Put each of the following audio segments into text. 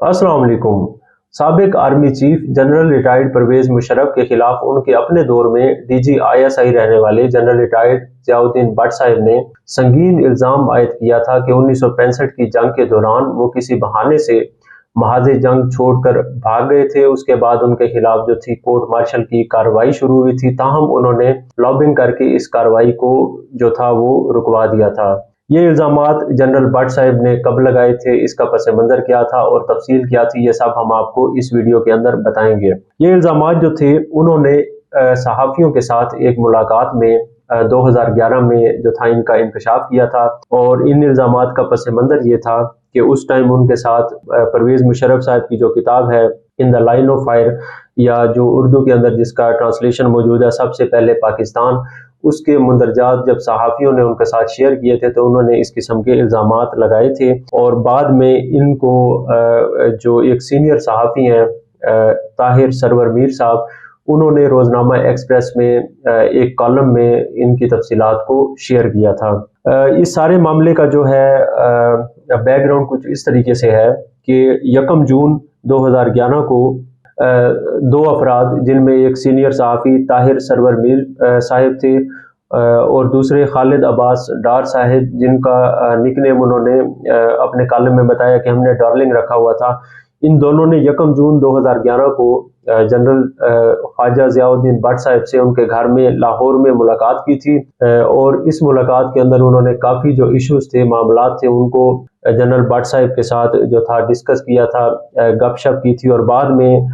अस्सलाम वालेकुम। साबिक army chief general retired Pervez Musharraf के खिलाफ उनके अपने दौर में डीजी आईएसआई रहने वाले जनरल रिटायर्ड जियाउद्दीन भट्ट साहब ने संगीन इल्ज़ाम आयद किया था कि 1965 की जंग के दौरान वो किसी बहाने से महाज़ जंग छोड़कर भाग गए थे। उसके बाद उनके खिलाफ जो थी कोर्ट मार्शल की कार्रवाई शुरू हुई थी, ताहम उन्होंने लॉबिंग करके इस कार्रवाई को जो था वो रुकवा दिया था। ये इल्ज़ामात जनरल भट्ट साहब ने कब लगाए थे, इसका पस मंज़र क्या था और तफसील क्या थी, ये सब हम आपको इस वीडियो के अंदर बताएंगे। ये इल्ज़ामात जो थे उन्होंने सहाफ़ियों के साथ एक मुलाकात में 2011 में जो था इनका इंकशाफ किया था, और इन इल्ज़ामात का पस मंज़र ये था कि उस टाइम उनके साथ परवेज़ मुशर्रफ साहब की जो किताब है in the line of fire, या जो उर्दू के अंदर जिसका ट्रांसलेशन मौजूद है सबसे पहले पाकिस्तान, उसके मंदरजात जब सहाफ़ियों ने उनके साथ शेयर किए थे तो उन्होंने इस किस्म के इल्ज़ामात लगाए थे। और बाद में इनको जो एक सीनियर सहाफ़ी हैं ताहिर सरवर मीर साहब, उन्होंने रोज़नामा एक्सप्रेस में एक कॉलम में इनकी तफसीलात को शेयर किया था। इस सारे मामले का जो है बैकग्राउंड कुछ इस तरीके से है कि 1 जून 2011 को दो अफराद, जिनमें एक सीनियर सहाफ़ी ताहिर सरवर मीर साहिब थे और दूसरे खालिद अब्बास डार साहिब, जिनका निकनेम उन्होंने अपने कॉलम में बताया कि हमने डार्लिंग रखा हुआ था, इन दोनों ने 1 जून 2011 को जनरल ख्वाजा जियाउद्दीन भट्ट साहब से उनके घर में लाहौर में मुलाकात की थी। और इस मुलाकात के अंदर उन्होंने काफ़ी जो इश्यूज थे, मामलात थे, उनको जनरल भट्ट साहब के साथ जो था डिस्कस किया था, गपशप की थी। और बाद में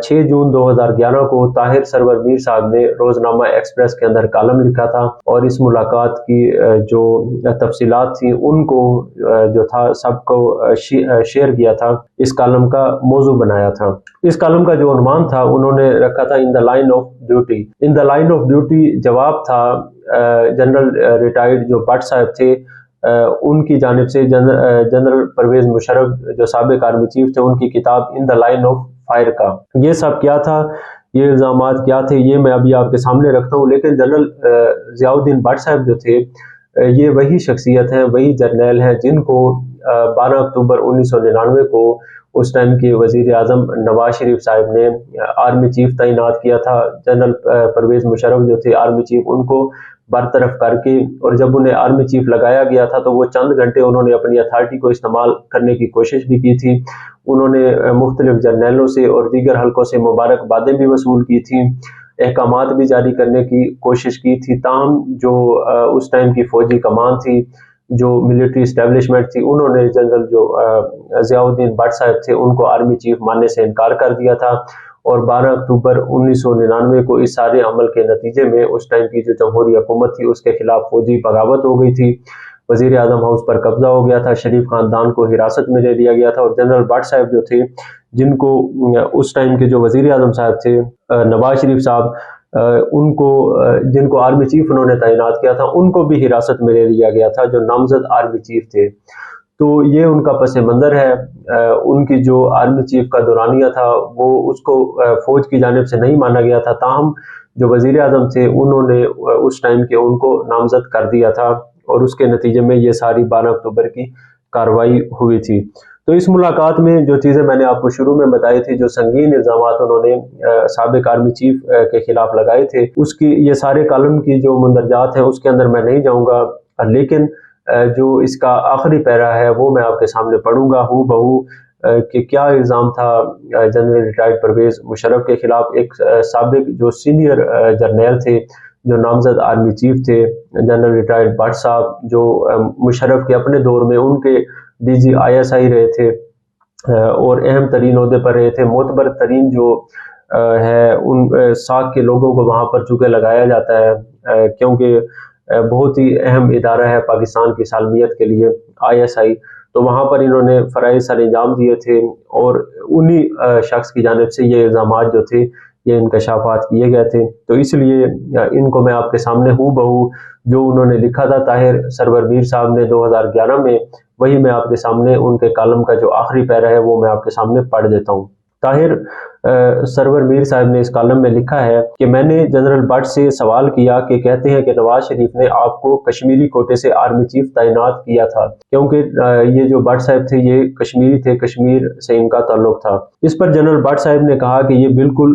6 जून 2011 को ताहिर सरवर मीर साहब ने रोज़नामा एक्सप्रेस के अंदर कॉलम लिखा था और इस मुलाकात की जो तफसीलात थी उनको जो था सबको शेयर किया था, इस कॉलम का मौजू बनाया था। इस कॉलम का जो उन्वान था उन्होंने रखा था in the line of duty. In the line of duty जवाब था जनरल रिटायर्ड जो भट्ट साहब थे उनकी जानिब से जनरल परवेज मुशर्रफ जो साबिक आर्मी चीफ थे, उनकी किताब in the line of fire का। ये सब क्या था, ये इल्ज़ामात क्या थे, ये मैं अभी आपके सामने रखता हूँ। लेकिन जनरल जियाउद्दीन भट्ट साहब जो थे ये वही शख्सियत हैं, वही जर्नैल हैं जिनको 12 अक्टूबर 1999 को उस टाइम के वज़ीर आज़म नवाज शरीफ साहब ने आर्मी चीफ तैनात किया था। जनरल परवेज मुशर्रफ जो थे आर्मी चीफ, उनको बरतरफ करके, और जब उन्हें आर्मी चीफ लगाया गया था तो वो चंद घंटे उन्होंने अपनी अथॉरिटी को इस्तेमाल करने की कोशिश भी की थी। उन्होंने मुख्तलिफ जर्नैलों से और दीगर हल्कों से मुबारकबादें भी वसूल की थी, अहकामात भी जारी करने की कोशिश की थी। ताहम जो उस टाइम की फ़ौजी कमान थी, जो मिलिट्री इस्टेब्लिशमेंट थी, उन्होंने जनरल जो जियाउद्दीन भट्ट साहब थे उनको आर्मी चीफ मानने से इनकार कर दिया था। और 12 अक्टूबर 1999 को इस सारे अमल के नतीजे में उस टाइम की जो जमहूरी हुकूमत थी उसके खिलाफ फौजी बगावत हो गई थी, वज़ीर आज़म हाउस पर कब्जा हो गया था, शरीफ खानदान को हिरासत में ले लिया गया था। और जनरल भट्ट साहब जो थे, जिनको उस टाइम के जो वज़ीर आज़म साहब थे नवाज शरीफ साहब, उनको जिनको आर्मी चीफ उन्होंने तैनात किया था, उनको भी हिरासत में ले लिया गया था, जो नामजद आर्मी चीफ थे। तो ये उनका पस मंज़र है। उनकी जो आर्मी चीफ का दौरानिया था वो उसको फ़ौज की जानिब से नहीं माना गया था, ताहम जो वज़ीर आज़म थे उन्होंने उस टाइम के उनको नामज़द कर दिया था, और उसके नतीजे में ये सारी 12 अक्टूबर की कार्रवाई हुई थी। तो इस मुलाकात में जो चीज़ें मैंने आपको शुरू में बताई थी, जो संगीन इल्ज़ामात उन्होंने साबिक आर्मी चीफ के खिलाफ लगाए थे, उसकी ये सारे कॉलम की जो मंदरजात हैं उसके अंदर मैं नहीं जाऊँगा, लेकिन जो इसका आखिरी पैरा है वो मैं आपके सामने पढ़ूंगा हूँ बहू कि क्या इल्ज़ाम था जनरल रिटायर्ड परवेज मुशर्रफ के खिलाफ। एक साबिक जो सीनियर जर्नैल थे, जो नामजद आर्मी चीफ थे, जनरल रिटायर्ड भट्ट साहब, जो मुशर्रफ के अपने दौर में उनके डीजी आईएसआई रहे थे और अहम तरीन ओहदे पर रहे थे। मोतबर तरीन जो है उन साख के लोगों को वहाँ पर चूँकि लगाया जाता है क्योंकि बहुत ही अहम इदारा है पाकिस्तान की सालमियत के लिए आईएसआई, तो वहाँ पर इन्होंने फ़राइज़ सर अंजाम दिए थे और उन्हीं शख्स की जानिब से ये इल्ज़ामात जो थे ये इंकशाफात किए गए थे। तो इसलिए इनको मैं आपके सामने हूँ बहू जो उन्होंने लिखा था ताहिर सरवर मीर साहब ने 2011 में, वही मैं आपके सामने उनके कॉलम का जो आखिरी पैरा है वो मैं आपके सामने पढ़ देता हूँ। طاہر سرور میر صاحب نے اس کالم میں لکھا ہے کہ میں نے جنرل بٹ سے سوال کیا کہ کہتے ہیں کہ نواز شریف نے آپ کو کشمیری کوٹے سے آرمی چیف تعینات کیا تھا، کیونکہ یہ جو بٹ صاحب تھے یہ کشمیری تھے، کشمیر سے ان کا تعلق تھا۔ اس پر جنرل بٹ صاحب نے کہا کہ یہ بالکل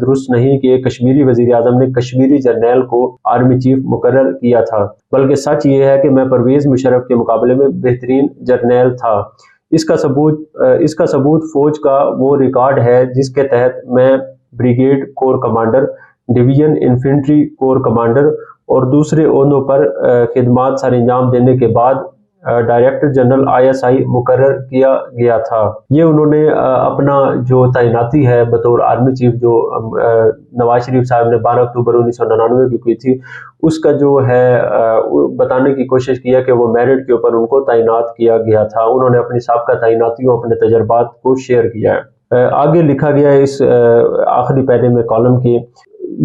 درست نہیں کہ ایک کشمیری وزیر اعظم نے کشمیری جرنیل کو آرمی چیف مقرر کیا تھا، بلکہ سچ یہ ہے کہ میں پرویز مشرف کے مقابلے میں بہترین جرنیل تھا۔ اس کا ثبوت فوج کا وہ ریکارڈ ہے جس کے تحت میں brigade corps commander, division infantry corps commander اور دوسرے عہدوں پر خدمات سر انجام دینے کے بعد ڈائریکٹر جنرل ISI مقرر کیا گیا تھا۔ یہ انہوں نے اپنا جو تعیناتی ہے بطور آرمی چیف جو نواز شریف صاحب نے 12 اکتوبر 1999 کی کی تھی، اس کا جو ہے بتانے کی کوشش کیا کہ وہ میرٹ کے اوپر ان کو تعینات کیا گیا تھا۔ انہوں نے اپنی سابقہ تعیناتیوں، اپنے تجربات کو شیئر کیا ہے۔ آگے لکھا گیا ہے اس آخری پیرے میں کالم کے،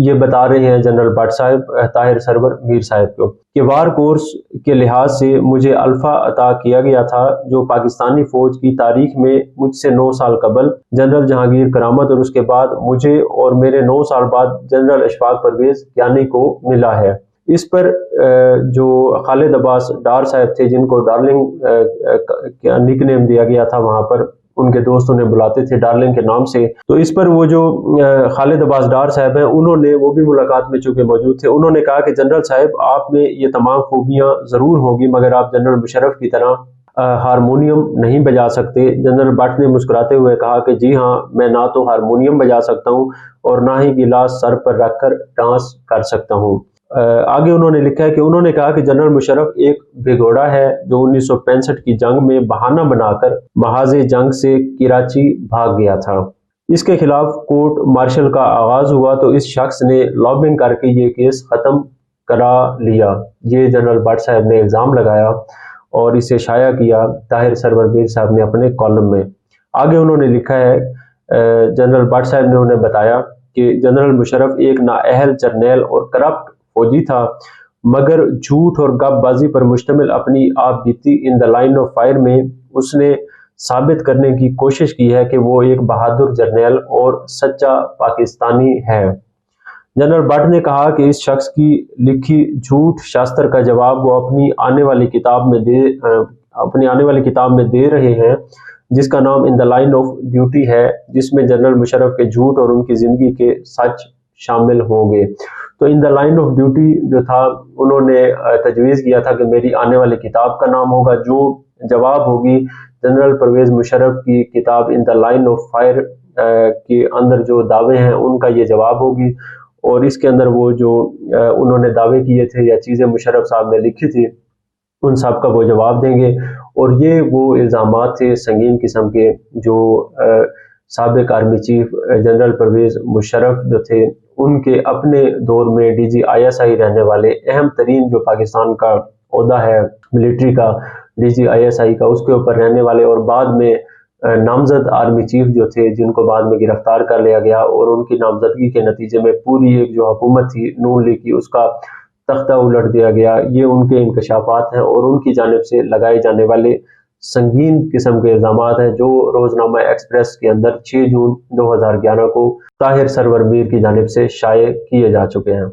یہ بتا رہے ہیں جنرل بٹ صاحب طاہر سرور میر صاحب کو کہ وار کورس کے لحاظ سے مجھے الفا عطا کیا گیا تھا جو پاکستانی فوج کی تاریخ میں مجھ سے 9 سال قبل جنرل جہانگیر کرامت اور اس کے بعد مجھے اور میرے 9 سال بعد جنرل اشفاق پرویز کیانی کو ملا ہے۔ اس پر جو خالد عباس ڈار صاحب تھے جن کو ڈارلنگ نک نیم دیا گیا تھا، وہاں پر ان کے دوست انہیں بلاتے تھے ڈارلنگ کے نام سے، تو اس پر وہ جو خالد عباس ڈار صاحب ہیں انہوں نے، وہ بھی ملاقات میں چونکہ موجود تھے، انہوں نے کہا کہ جنرل صاحب آپ میں یہ تمام خوبیاں ضرور ہوں گی مگر آپ جنرل مشرف کی طرح ہارمونیم نہیں بجا سکتے۔ جنرل بٹ نے مسکراتے ہوئے کہا کہ جی ہاں، میں نہ تو ہارمونیم بجا سکتا ہوں اور نہ ہی گلاس سر پر رکھ کر ڈانس کر سکتا ہوں۔ آگے انہوں نے لکھا ہے کہ انہوں نے کہا کہ جنرل مشرف ایک بھگوڑا ہے جو 1965 کی جنگ میں بہانہ بنا کر محاذ جنگ سے کراچی بھاگ گیا تھا۔ اس کے خلاف کورٹ مارشل کا آغاز ہوا تو اس شخص نے لابنگ کر کے یہ کیس ختم کرا لیا۔ یہ جنرل بٹ صاحب نے الزام لگایا اور اسے شائع کیا طاہر سرور میر صاحب نے اپنے کالم میں۔ آگے انہوں نے لکھا ہے جنرل بٹ صاحب نے انہیں بتایا کہ جنرل مشرف ایک نااہل جرنیل اور کرپٹ فوجی تھا، مگر جھوٹ اور گپ بازی پر مشتمل اپنی آپ بیتی ان دا لائن آف فائر میں اس نے ثابت کرنے کی کوشش کی ہے کہ وہ ایک بہادر جرنیل اور سچا پاکستانی ہے۔ جنرل بٹ نے کہا کہ اس شخص کی لکھی جھوٹ شاستر کا جواب وہ اپنی آنے والی کتاب میں دے رہے ہیں جس کا نام ان دا لائن آف ڈیوٹی ہے، جس میں جنرل مشرف کے جھوٹ اور ان کی زندگی کے سچ شامل ہوں گے۔ تو ان دا لائن آف ڈیوٹی جو تھا انہوں نے تجویز کیا تھا کہ میری آنے والی کتاب کا نام ہوگا، جو جواب ہوگی جنرل پرویز مشرف کی کتاب ان دا لائن آف فائر کے اندر جو دعوے ہیں ان کا یہ جواب ہوگی، اور اس کے اندر وہ جو انہوں نے دعوے کیے تھے یا چیزیں مشرف صاحب نے لکھی تھی ان سب کا وہ جواب دیں گے۔ اور یہ وہ الزامات تھے سنگین قسم کے جو سابق army chief general Pervez Musharraf جو تھے ان کے اپنے دور میں DG/ISI رہنے والے اہم ترین جو پاکستان کا عہدہ ہے ملٹری کا DG/ISI کا، اس کے اوپر رہنے والے، اور بعد میں نامزد آرمی چیف جو تھے جن کو بعد میں گرفتار کر لیا گیا اور ان کی نامزدگی کے نتیجے میں پوری ایک جو حکومت تھی نون لیگ کی اس کا تختہ الٹ دیا گیا۔ یہ ان کے انکشافات ہیں اور ان کی جانب سے لگائے جانے والے سنگین قسم کے الزامات ہیں جو روزنامہ ایکسپریس کے اندر 6 جون 2011 کو طاہر سرور میر کی جانب سے شائع کیے جا چکے ہیں۔